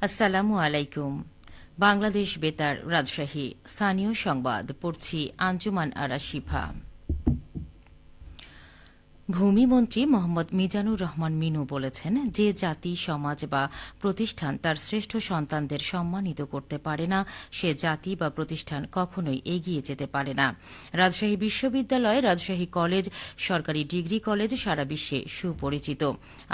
আসসালামু আলাইকুম। বাংলাদেশ বেতার রাজশাহী স্থানীয় সংবাদ পড়ছি আঞ্জুমান আরা শিফা। ভূমিমন্ত্রী মোহাম্মদ মিজানুর রহমান মিনু বলেছেন, যে জাতি, সমাজ বা প্রতিষ্ঠান তার শ্রেষ্ঠ সন্তানদের সম্মানিত করতে পারে না, সে জাতি বা প্রতিষ্ঠান কখনোই এগিয়ে যেতে পারে না। রাজশাহী বিশ্ববিদ্যালয়, রাজশাহী কলেজ, সরকারি ডিগ্রি কলেজ সারা বিশ্বে সুপরিচিত।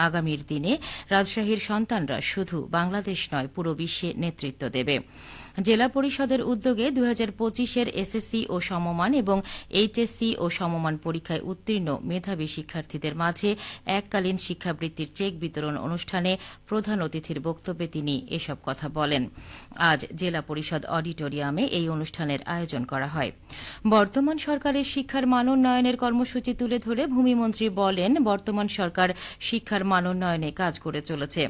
আগামীর দিনে রাজশাহীর সন্তানরা শুধু বাংলাদেশ নয়, পুরো বিশ্বে নেতৃত্ব দেবে। জেলা পরিষদের উদ্যোগে 2025-এর এসএসসি ও সমমান এবং এইচএসসি ও সমমান পরীক্ষায় উত্তীর্ণ মেধাবী শিক্ষার্থীদের মাঝে এককালীন শিক্ষাবৃত্তির চেক বিতরণ অনুষ্ঠানে প্রধান অতিথির বক্তব্যে তিনি এসব কথা বলেন। আজ জেলা পরিষদ অডিটোরিয়ামে এই অনুষ্ঠানের আয়োজন করা হয়। বর্তমান সরকারের শিক্ষার মান উন্নয়নের কর্মসূচি তুলে ধরে ভূমিমন্ত্রী বলেন, বর্তমান সরকার শিক্ষার মান উন্নয়নে কাজ করে চলেছে।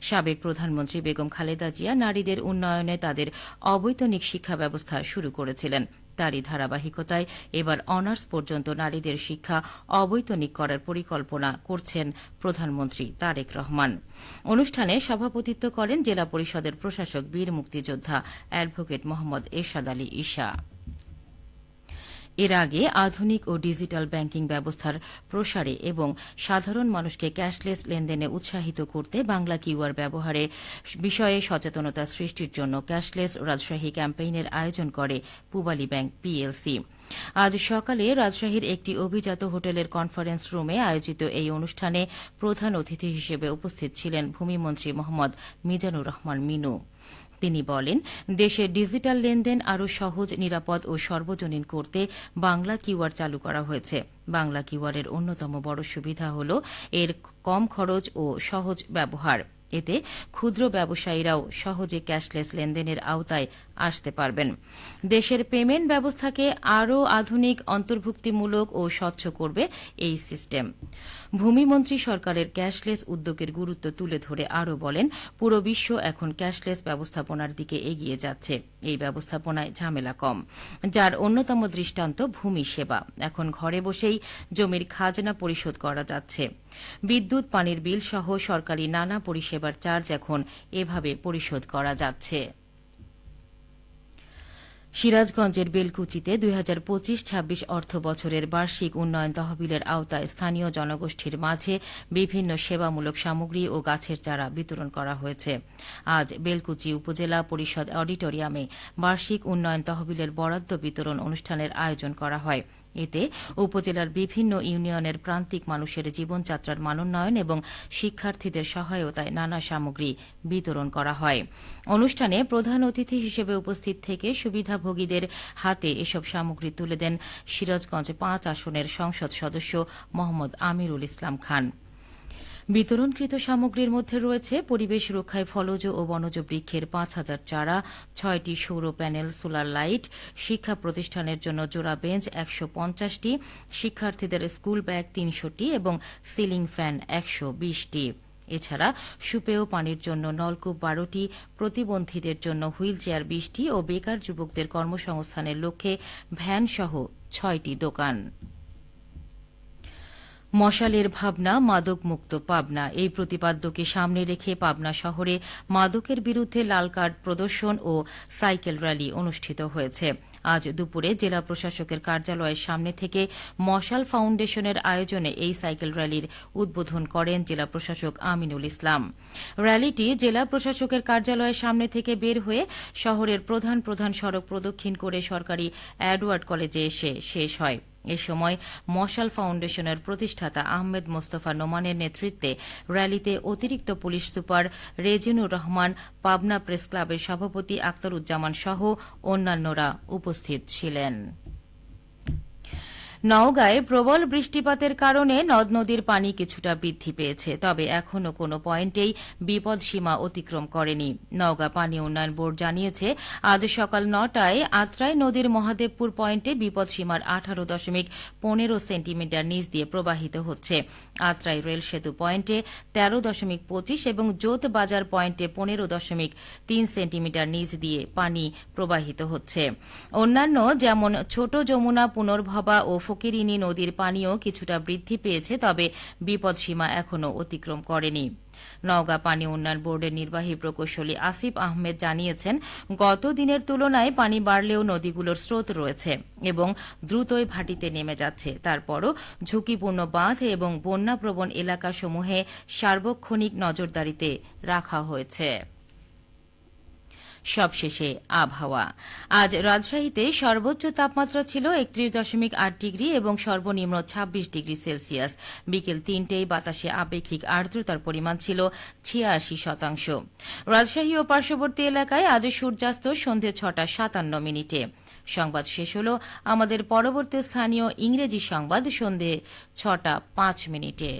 সাবেক প্রধানমন্ত্রী বেগম খালেদা জিয়া নারীদের উন্নয়নে তাদের অবৈতনিক শিক্ষা ব্যবস্থা শুরু করেছিলেন। তারই ধারাবাহিকতায় এবার অনার্স পর্যন্ত নারীদের শিক্ষা অবৈতনিক করার পরিকল্পনা করছেন প্রধানমন্ত্রী তারেক রহমান। অনুষ্ঠানে সভাপতিত্ব করেন জেলা পরিষদের প্রশাসক বীর মুক্তিযোদ্ধা অ্যাডভোকেট মোহাম্মদ এরশাদ আলী ঈশা। এর আগে আধুনিক ও ডিজিটাল ব্যাংকিং ব্যবস্থার প্রসারে এবং সাধারণ মানুষকে ক্যাশলেস লেনদেনে উৎসাহিত করতে বাংলা কিউআর ব্যবহারের বিষয়ে সচেতনতা সৃষ্টির জন্য ক্যাশলেস রাজশাহী ক্যাম্পেইনের আয়োজন করে পূবালী ব্যাংক পিএলসি। আজ সকালে রাজশাহীর একটি অভিজাত হোটেলের কনফারেন্স রুমে আয়োজিত এই অনুষ্ঠানে প্রধান অতিথি হিসেবে উপস্থিত ছিলেন ভূমিমন্ত্রী মোহাম্মদ মিজানুর রহমান মিনু। তিনি বলেন, দেশে ডিজিটাল লেনদেন আরও সহজ, নিরাপদ ও সর্বজনীন করতে বাংলা কিউআর চালু করা হয়েছে। বাংলা কিউআরের অন্যতম বড় সুবিধা হল এর কম খরচ ও সহজ ব্যবহার। এতে ক্ষুদ্র ব্যবসায়ীরাও সহজে ক্যাশলেস লেনদেনের আওতায় আসতে পারবেন। দেশের পেমেন্ট ব্যবস্থাকে আরও আধুনিক, অন্তর্ভুক্তিমূলক ও স্বচ্ছ করবে এই সিস্টেম। ভূমিমন্ত্রী সরকারের ক্যাশলেস উদ্যোগের গুরুত্ব তুলে ধরে আরও বলেন, পুরো বিশ্ব এখন ক্যাশলেস ব্যবস্থাপনার দিকে এগিয়ে যাচ্ছে। এই ব্যবস্থাপনায় ঝামেলা কম, যার অন্যতম দৃষ্টান্ত ভূমি সেবা। এখন ঘরে বসেই জমির খাজনা পরিশোধ করা যাচ্ছে। বিদ্যুৎ, পানির বিল সহ সরকারি নানা পরিষেবার চার্জ এখন এভাবে পরিশোধ করা যাচ্ছে। সিরাজগঞ্জের বেলকুচিতে 2025-26 অর্থ বছরের বার্ষিক উন্নয়ন তহবিলের আওতায় স্থানীয় জনগোষ্ঠীর মাঝে বিভিন্ন সেবামূলক সামগ্রী ও গাছের চারা বিতরণ করা হয়েছে। আজ বেলকুচি উপজেলা পরিষদ অডিটোরিয়ামে বার্ষিক উন্নয়ন তহবিলের বরাদ্দ বিতরণ অনুষ্ঠানের আয়োজন করা হয়। এতে উপজেলার বিভিন্ন ইউনিয়নের প্রান্তিক মানুষের জীবনযাত্রার মানোন্নয়ন এবং শিক্ষার্থীদের সহায়তায় নানা সামগ্রী বিতরণ করা হয়। অনুষ্ঠানে প্রধান অতিথি হিসেবে উপস্থিত থেকে সুবিধাভোগীদের হাতে এসব সামগ্রী তুলে দেন সিরাজগঞ্জ 5 আসনের সংসদ সদস্য মোহাম্মদ আমিরুল ইসলাম খান। বিতরণকৃত সামগ্রীর মধ্যে রয়েছে পরিবেশ রক্ষায় ফলজ ও বনজ বৃক্ষের 5,000 চারা, 6টি সৌর প্যানেল, সোলার লাইট, শিক্ষা প্রতিষ্ঠানের জন্য জোড়া বেঞ্চ 150টি, শিক্ষার্থীদের স্কুল ব্যাগ 300টি এবং সিলিং ফ্যান 120টি। এছাড়া সুপেয় পানির জন্য নলকূপ 12টি, প্রতিবন্ধীদের জন্য হুইল চেয়ার 20টি ও বেকার যুবকদের কর্মসংস্থানের লক্ষ্যে ভ্যানসহ 6টি দোকান। মশালের ভাবনা, মাদক মুক্ত পাবনা, এই প্রতিপাদ্যকে সামনে রেখে পাবনা শহরে মাদকের বিরুদ্ধে লাল কার্ড প্রদর্শন ও সাইকেল র্যালি অনুষ্ঠিত হয়েছে। আজ দুপুরে জেলা প্রশাসকের কার্যালয়ের সামনে থেকে মশাল ফাউন্ডেশনের আয়োজনে এই সাইকেল র্যালির উদ্বোধন করেন জেলা প্রশাসক আমিনুল ইসলাম। র্যালিটি জেলা প্রশাসকের কার্যালয়ের সামনে থেকে বের হয়ে শহরের প্রধান প্রধান সড়ক প্রদক্ষিণ করে সরকারি এডওয়ার্ড কলেজে এসে শেষ হয়। এ সময় মশাল ফাউন্ডেশনের প্রতিষ্ঠাতা আহমেদ মোস্তফা নোমানের নেতৃত্বে র্যালিতে অতিরিক্ত police super Rezinur Rahman, Pabna press ক্লাবের সভাপতি আখতারুজ্জামান সহ অন্যান্যরা উপস্থিত ছিলেন। নওগাঁয় প্রবল বৃষ্টিপাতের কারণে নদ নদীর পানি কিছুটা বৃদ্ধি পেয়েছে, তবে এখনও কোনো পয়েন্টেই বিপদসীমা অতিক্রম করেনি। নওগাঁ পানি উন্নয়ন বোর্ড জানিয়েছে, আজ সকাল 9টায় আত্রাই নদীর মহাদেবপুর পয়েন্টে বিপদসীমার 18.15 সেন্টিমিটার নিচ দিয়ে প্রবাহিত হচ্ছে। আত্রাই রেল সেতু পয়েন্টে 13.25 এবং জোত বাজার পয়েন্টে 15.3 সেন্টিমিটার নিচ দিয়ে পানি প্রবাহিত হচ্ছে। অন্যান্য যেমন ছোট যমুনা, পুনর্ভবা ও ফকিরিনী নদীর পানিও কিছুটা বৃদ্ধি পেয়েছে, তবে বিপদসীমা এখনও অতিক্রম করেনি। নওগাঁ পানি উন্নয়ন বোর্ডের নির্বাহী প্রকৌশলী আসিফ আহমেদ জানিয়েছেন, গত দিনের তুলনায় পানি বাড়লেও নদীগুলোর স্রোত রয়েছে এবং দ্রুতই ভাটিতে নেমে যাচ্ছে। তারপরও ঝুঁকিপূর্ণ বাঁধ এবং বন্যাপ্রবণ এলাকাসমূহে সার্বক্ষণিক নজরদারিতে রাখা হয়েছে। সবশেষে আবহাওয়া। আজ রাজশাহীতে সর্বোচ্চ তাপমাত্রা ছিল ৩১.৮ ডিগ্রি এবং সর্বনিম্ন ২৬ ডিগ্রি সেলসিয়াস। বিকেল ৩টেয় বাতাসে আপেক্ষিক আর্দ্রতার পরিমাণ ছিল ৮৬%। রাজশাহী ও পার্শ্ববর্তী এলাকায় আজ সূর্যাস্ত সন্ধে ৬টা ৫৭ মিনিটে। সংবাদ শেষ হল। আমাদের পরবর্তী স্থানীয় ইংরেজি সংবাদ সন্ধে ৬টা ৫ মিনিটে।